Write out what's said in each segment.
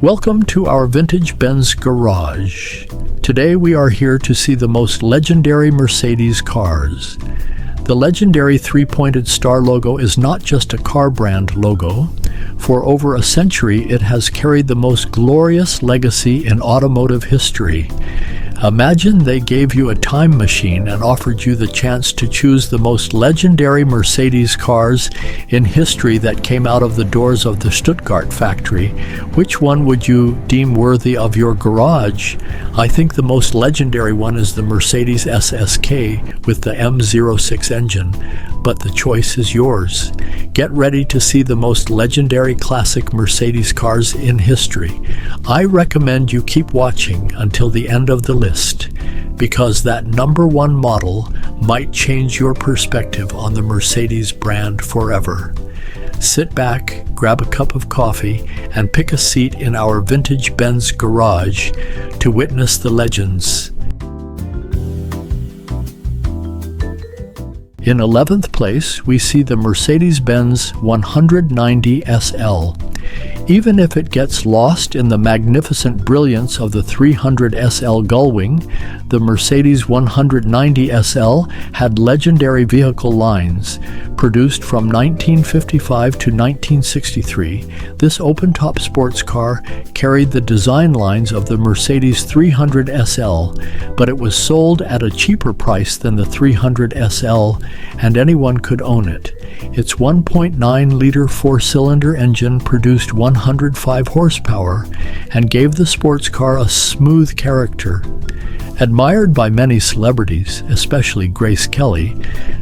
Welcome to our vintage Benz garage. Today we are here to see the most legendary Mercedes cars. The legendary three-pointed star logo is not just a car brand logo. For over a century, it has carried the most glorious legacy in automotive history. Imagine they gave you a time machine and offered you the chance to choose the most legendary Mercedes cars in history that came out of the doors of the Stuttgart factory. Which one would you deem worthy of your garage? I think the most legendary one is the Mercedes SSK with the M06 engine, but the choice is yours. Get ready to see the most legendary classic Mercedes cars in history. I recommend you keep watching until the end of the list, because that number one model might change your perspective on the Mercedes brand forever. Sit back, grab a cup of coffee, and pick a seat in our vintage Benz garage to witness the legends. In 11th place, we see the Mercedes-Benz 190 SL. Even if it gets lost in the magnificent brilliance of the 300 SL Gullwing, the Mercedes 190 SL had legendary vehicle lines. Produced from 1955 to 1963, this open-top sports car carried the design lines of the Mercedes 300 SL, but it was sold at a cheaper price than the 300 SL, and anyone could own it. Its 1.9-liter four-cylinder engine produced 105 horsepower and gave the sports car a smooth character. Admired by many celebrities, especially Grace Kelly,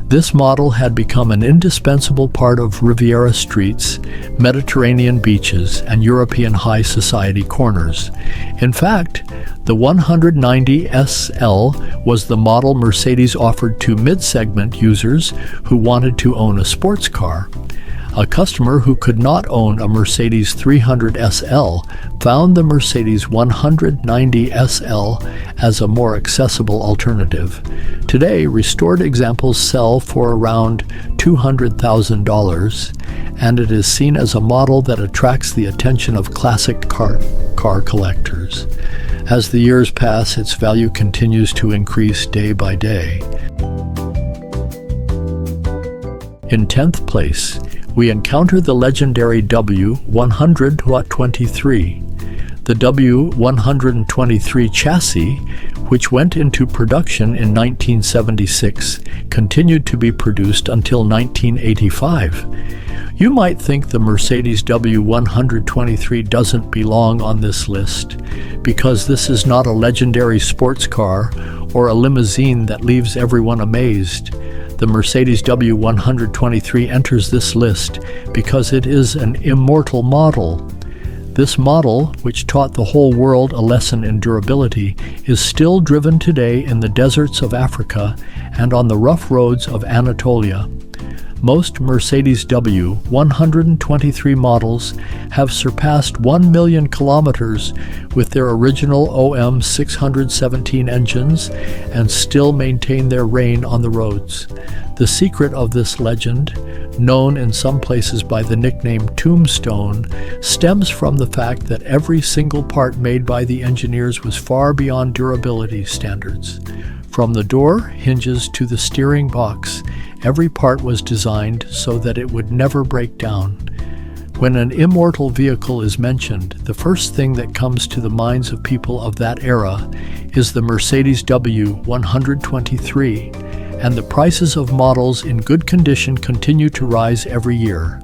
this model had become an indispensable part of Riviera streets, Mediterranean beaches, and European high society corners. In fact, the 190 SL was the model Mercedes offered to mid-segment users who wanted to own a sports car. A customer who could not own a Mercedes 300 SL found the Mercedes 190 SL as a more accessible alternative. Today, restored examples sell for around $200,000, and it is seen as a model that attracts the attention of classic car collectors. As the years pass, its value continues to increase day by day. In 10th place, we encounter the legendary W123. The W123 chassis, which went into production in 1976, continued to be produced until 1985. You might think the Mercedes W123 doesn't belong on this list, because this is not a legendary sports car or a limousine that leaves everyone amazed. The Mercedes W123 enters this list because it is an immortal model. This model, which taught the whole world a lesson in durability, is still driven today in the deserts of Africa and on the rough roads of Anatolia. Most Mercedes W123 models have surpassed 1 million kilometers with their original OM 617 engines and still maintain their reign on the roads. The secret of this legend, known in some places by the nickname Tombstone, stems from the fact that every single part made by the engineers was far beyond durability standards. From the door hinges to the steering box, every part was designed so that it would never break down. When an immortal vehicle is mentioned, the first thing that comes to the minds of people of that era is the Mercedes W123, and the prices of models in good condition continue to rise every year.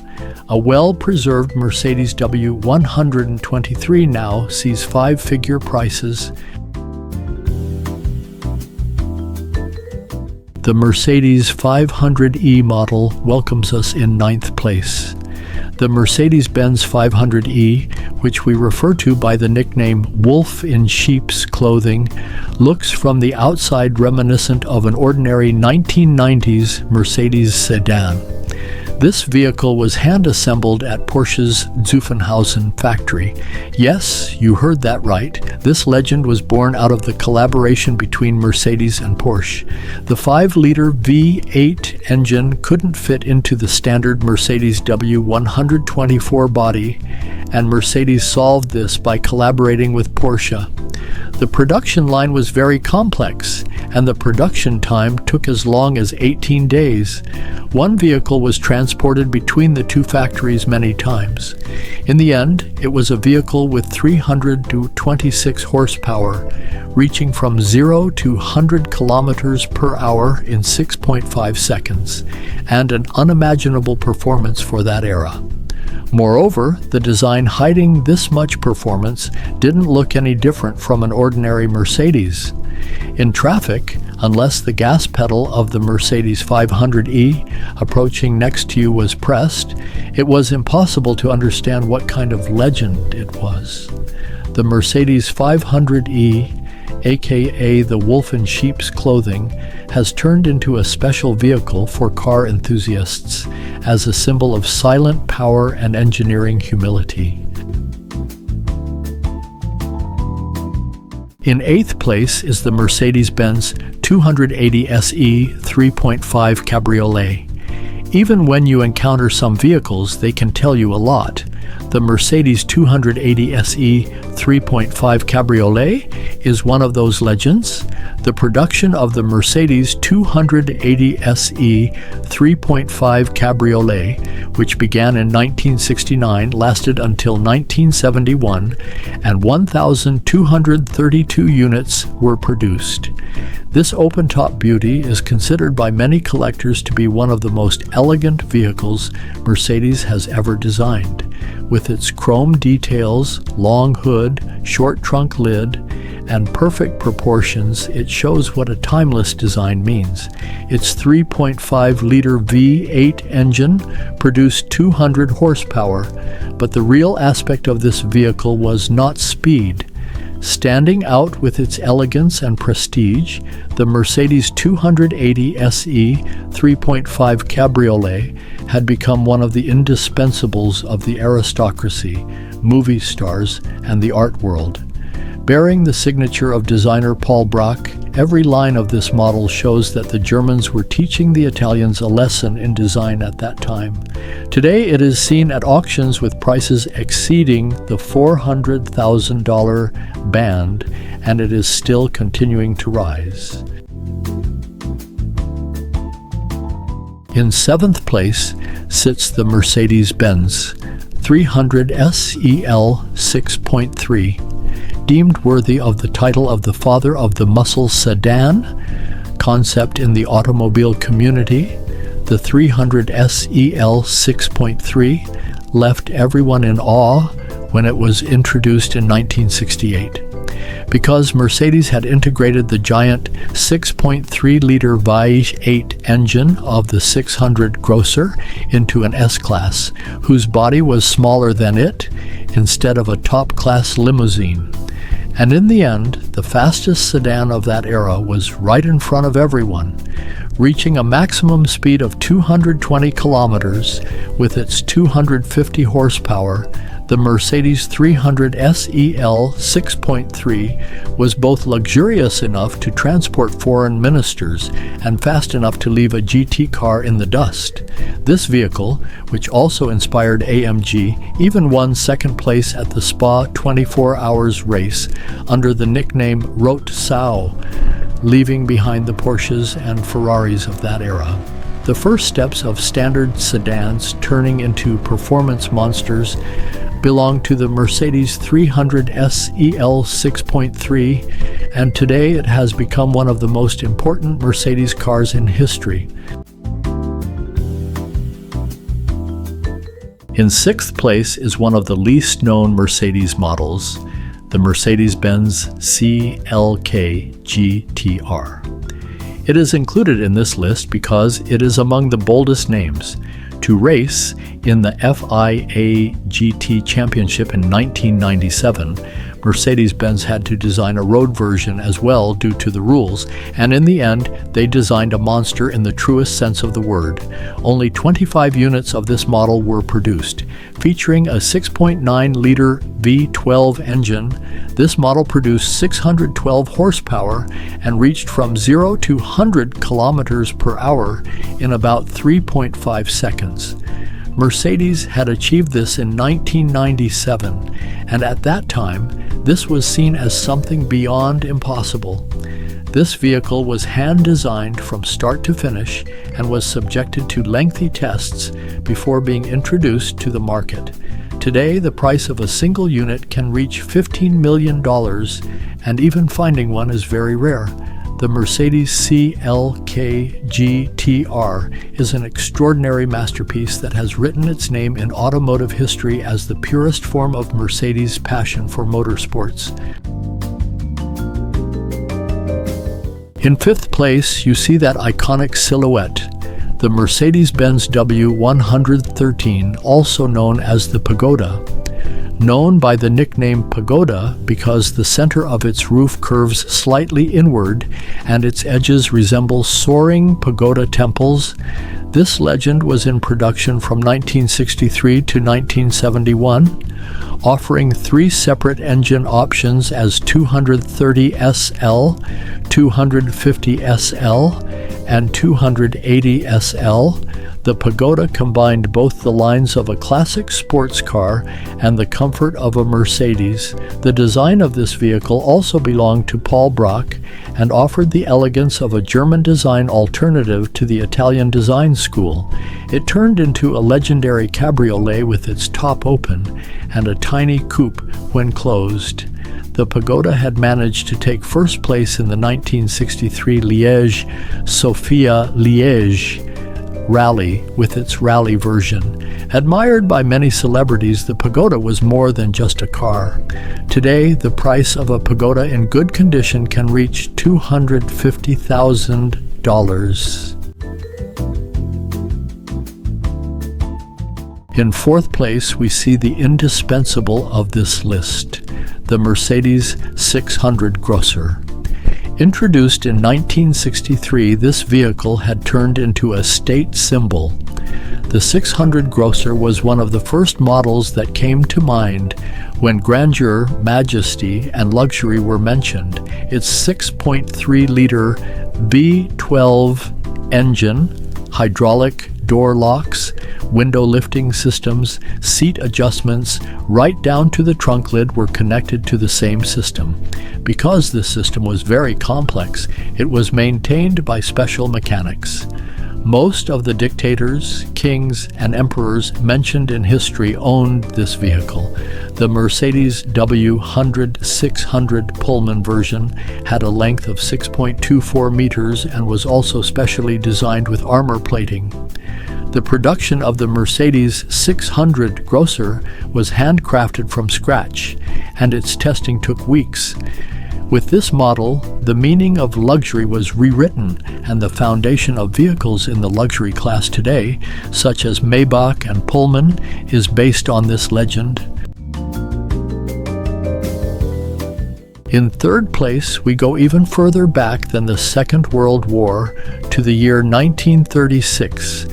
A well-preserved Mercedes W123 now sees five-figure prices. The Mercedes 500e model welcomes us in 9th place. The Mercedes-Benz 500e, which we refer to by the nickname Wolf in Sheep's Clothing, looks from the outside reminiscent of an ordinary 1990s Mercedes sedan. This vehicle was hand-assembled at Porsche's Zuffenhausen factory. Yes, you heard that right. This legend was born out of the collaboration between Mercedes and Porsche. The 5-liter V8 engine couldn't fit into the standard Mercedes W124 body, and Mercedes solved this by collaborating with Porsche. The production line was very complex, and the production time took as long as 18 days. One vehicle was transported between the two factories many times. In the end, it was a vehicle with 326 horsepower, reaching from 0 to 100 kilometers per hour in 6.5 seconds, and an unimaginable performance for that era. Moreover, the design hiding this much performance didn't look any different from an ordinary Mercedes. In traffic, unless the gas pedal of the Mercedes 500e approaching next to you was pressed, it was impossible to understand what kind of legend it was. The Mercedes 500e, aka the wolf in sheep's clothing, has turned into a special vehicle for car enthusiasts as a symbol of silent power and engineering humility. In 8th place is the Mercedes-Benz 280 SE 3.5 Cabriolet. Even when you encounter some vehicles, they can tell you a lot. The Mercedes 280 SE 3.5 Cabriolet is one of those legends. The production of the Mercedes 280 SE 3.5 Cabriolet, which began in 1969, lasted until 1971, and 1,232 units were produced. This open-top beauty is considered by many collectors to be one of the most elegant vehicles Mercedes has ever designed. With its chrome details, long hood, short trunk lid, and perfect proportions, it shows what a timeless design means. Its 3.5-liter V8 engine produced 200 horsepower, but the real aspect of this vehicle was not speed. Standing out with its elegance and prestige, the Mercedes 280 SE 3.5 Cabriolet had become one of the indispensables of the aristocracy, movie stars, and the art world. Bearing the signature of designer Paul Bracq, every line of this model shows that the Germans were teaching the Italians a lesson in design at that time. Today it is seen at auctions with prices exceeding the $400,000 band, and it is still continuing to rise. In 7th place sits the Mercedes-Benz 300 SEL 6.3. Deemed worthy of the title of the father of the muscle sedan concept in the automobile community, the 300 SEL 6.3 left everyone in awe when it was introduced in 1968. Because Mercedes had integrated the giant 6.3-liter V8 engine of the 600 Grosser into an S-Class, whose body was smaller than it, instead of a top-class limousine. And in the end, the fastest sedan of that era was right in front of everyone, reaching a maximum speed of 220 kilometers with its 250 horsepower. The Mercedes 300 SEL 6.3 was both luxurious enough to transport foreign ministers and fast enough to leave a GT car in the dust. This vehicle, which also inspired AMG, even won second place at the Spa 24 Hours race under the nickname Rote Sau, leaving behind the Porsches and Ferraris of that era. The first steps of standard sedans turning into performance monsters belonged to the Mercedes 300 SEL 6.3, and today it has become one of the most important Mercedes cars in history. In 6th place is one of the least known Mercedes models, the Mercedes-Benz CLK GTR. It is included in this list because it is among the boldest names. To race in the FIA GT Championship in 1997, Mercedes-Benz had to design a road version as well due to the rules, and in the end, they designed a monster in the truest sense of the word. Only 25 units of this model were produced. Featuring a 6.9-liter V12 engine, this model produced 612 horsepower and reached from 0 to 100 kilometers per hour in about 3.5 seconds. Mercedes had achieved this in 1997, and at that time, this was seen as something beyond impossible. This vehicle was hand-designed from start to finish and was subjected to lengthy tests before being introduced to the market. Today, the price of a single unit can reach $15 million, and even finding one is very rare. The Mercedes CLK GTR is an extraordinary masterpiece that has written its name in automotive history as the purest form of Mercedes' passion for motorsports. In fifth place, you see that iconic silhouette, the Mercedes-Benz W123, also known as the Pagoda. Known by the nickname Pagoda because the center of its roof curves slightly inward and its edges resemble soaring pagoda temples, this legend was in production from 1963 to 1971, offering three separate engine options as 230 SL, 250 SL, and 280 SL. The Pagoda combined both the lines of a classic sports car and the comfort of a Mercedes. The design of this vehicle also belonged to Paul Brock and offered the elegance of a German design alternative to the Italian design school. It turned into a legendary cabriolet with its top open and a tiny coupe when closed. The Pagoda had managed to take first place in the 1963 Liège-Sofia-Liège Rally with its rally version. Admired by many celebrities, the Pagoda was more than just a car. Today, the price of a Pagoda in good condition can reach $250,000. In fourth place, we see the indispensable of this list, the Mercedes 600 Grosser. Introduced in 1963, this vehicle had turned into a state symbol. The 600 Grosser was one of the first models that came to mind when grandeur, majesty, and luxury were mentioned. Its 6.3-liter V12 engine, hydraulic door locks, window lifting systems, seat adjustments, right down to the trunk lid were connected to the same system. Because this system was very complex, it was maintained by special mechanics. Most of the dictators, kings, and emperors mentioned in history owned this vehicle. The Mercedes W123 Pullman version had a length of 6.24 meters and was also specially designed with armor plating. The production of the Mercedes 600 Grosser was handcrafted from scratch, and its testing took weeks. With this model, the meaning of luxury was rewritten, and the foundation of vehicles in the luxury class today, such as Maybach and Pullman, is based on this legend. In third place, we go even further back than the Second World War to the year 1936,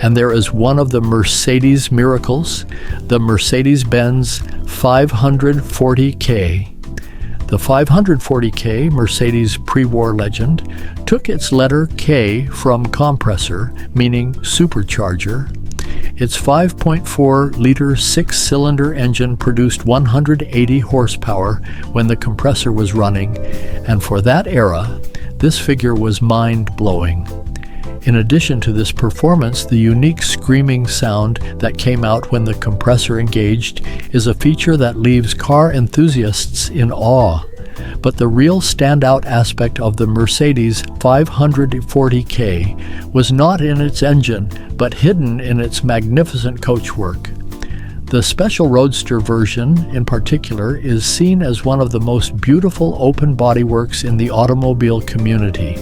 and there is one of the Mercedes miracles, the Mercedes-Benz 540K. The 540K, Mercedes pre-war legend, took its letter K from compressor, meaning supercharger. Its 5.4-liter six-cylinder engine produced 180 horsepower when the compressor was running, and for that era, this figure was mind-blowing. In addition to this performance, the unique screaming sound that came out when the compressor engaged is a feature that leaves car enthusiasts in awe. But the real standout aspect of the Mercedes 540K was not in its engine, but hidden in its magnificent coachwork. The special Roadster version, in particular, is seen as one of the most beautiful open bodyworks in the automobile community.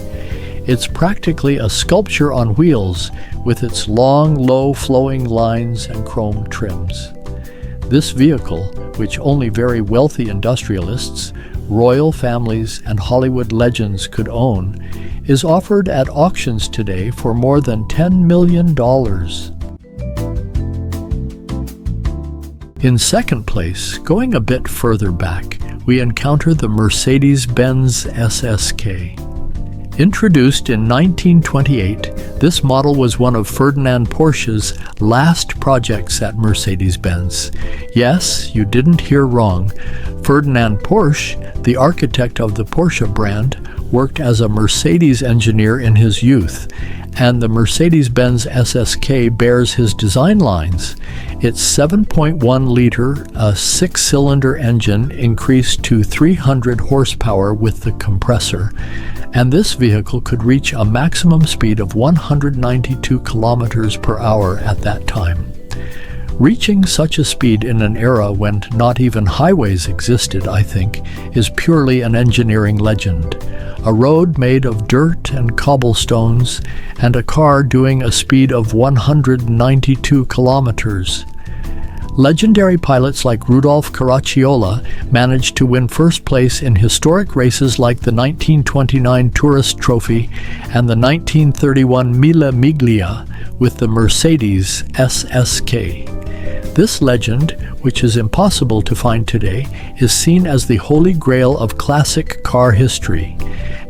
It's practically a sculpture on wheels, with its long, low-flowing lines and chrome trims. This vehicle, which only very wealthy industrialists, royal families, and Hollywood legends could own, is offered at auctions today for more than $10 million. In second place, going a bit further back, we encounter the Mercedes-Benz SSK. Introduced in 1928, this model was one of Ferdinand Porsche's last projects at Mercedes-Benz. Yes, you didn't hear wrong. Ferdinand Porsche, the architect of the Porsche brand, worked as a Mercedes engineer in his youth, and the Mercedes-Benz SSK bears his design lines. Its 7.1-liter, a 6-cylinder engine increased to 300 horsepower with the compressor, and this vehicle could reach a maximum speed of 192 kilometers per hour at that time. Reaching such a speed in an era when not even highways existed, I think, is purely an engineering legend. A road made of dirt and cobblestones, and a car doing a speed of 192 kilometers. Legendary pilots like Rudolf Caracciola managed to win first place in historic races like the 1929 Tourist Trophy and the 1931 Mille Miglia with the Mercedes SSK. This legend, which is impossible to find today, is seen as the holy grail of classic car history,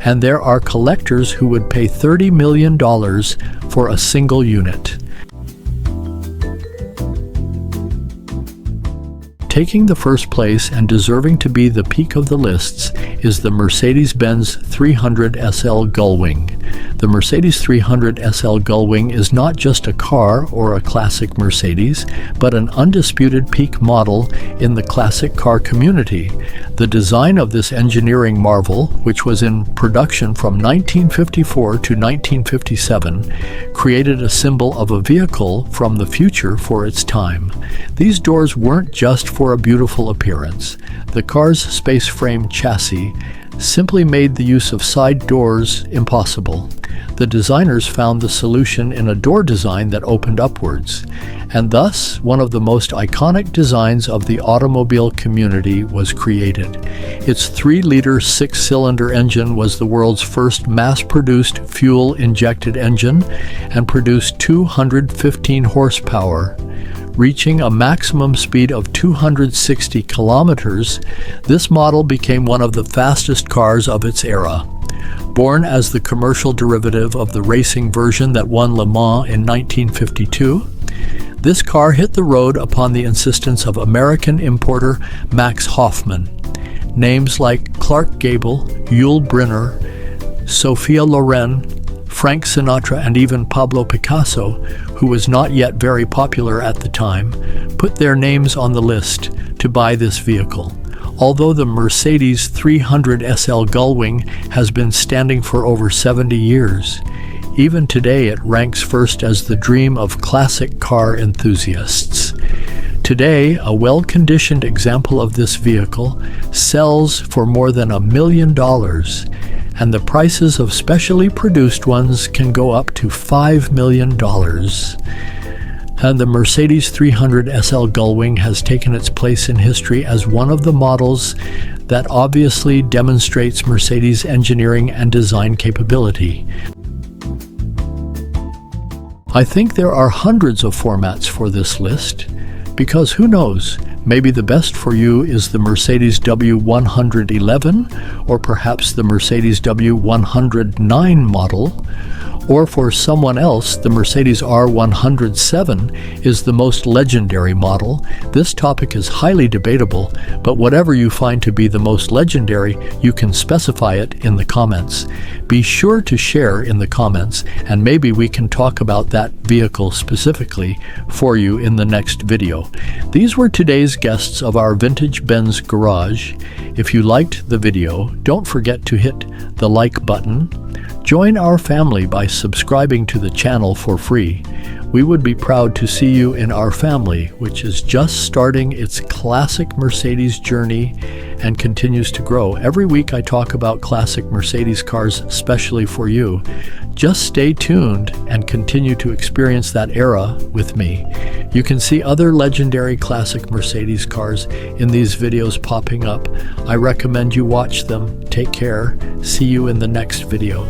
and there are collectors who would pay $30 million for a single unit. Taking the first place and deserving to be the peak of the lists is the Mercedes-Benz 300 SL Gullwing. The Mercedes 300 SL Gullwing is not just a car or a classic Mercedes, but an undisputed peak model in the classic car community. The design of this engineering marvel, which was in production from 1954 to 1957, created a symbol of a vehicle from the future for its time. These doors weren't just for a beautiful appearance. The car's space frame chassis simply made the use of side doors impossible. The designers found the solution in a door design that opened upwards, and thus one of the most iconic designs of the automobile community was created. Its 3-liter 6-cylinder engine was the world's first mass-produced fuel-injected engine and produced 215 horsepower. Reaching a maximum speed of 260 kilometers, this model became one of the fastest cars of its era. Born as the commercial derivative of the racing version that won Le Mans in 1952, this car hit the road upon the insistence of American importer Max Hoffman. Names like Clark Gable, Yul Brynner, Sophia Loren, Frank Sinatra, and even Pablo Picasso, who was not yet very popular at the time, put their names on the list to buy this vehicle. Although the Mercedes 300 SL Gullwing has been standing for over 70 years, even today it ranks first as the dream of classic car enthusiasts. Today, a well-conditioned example of this vehicle sells for more than $1 million, and the prices of specially produced ones can go up to $5 million. And the Mercedes 300 SL Gullwing has taken its place in history as one of the models that obviously demonstrates Mercedes' engineering and design capability. I think there are hundreds of formats for this list, because who knows, maybe the best for you is the Mercedes W111, or perhaps the Mercedes W109 model, or for someone else, the Mercedes R107 is the most legendary model. This topic is highly debatable, but whatever you find to be the most legendary, you can specify it in the comments. Be sure to share in the comments, and maybe we can talk about that vehicle specifically for you in the next video. These were today's guests of our Vintage Benz Garage. If you liked the video, don't forget to hit the like button. Join our family by subscribing to the channel for free. We would be proud to see you in our family, which is just starting its classic Mercedes journey and continues to grow. Every week I talk about classic Mercedes cars especially for you. Just stay tuned and continue to experience that era with me. You can see other legendary classic Mercedes cars in these videos popping up. I recommend you watch them. Take care. See you in the next video.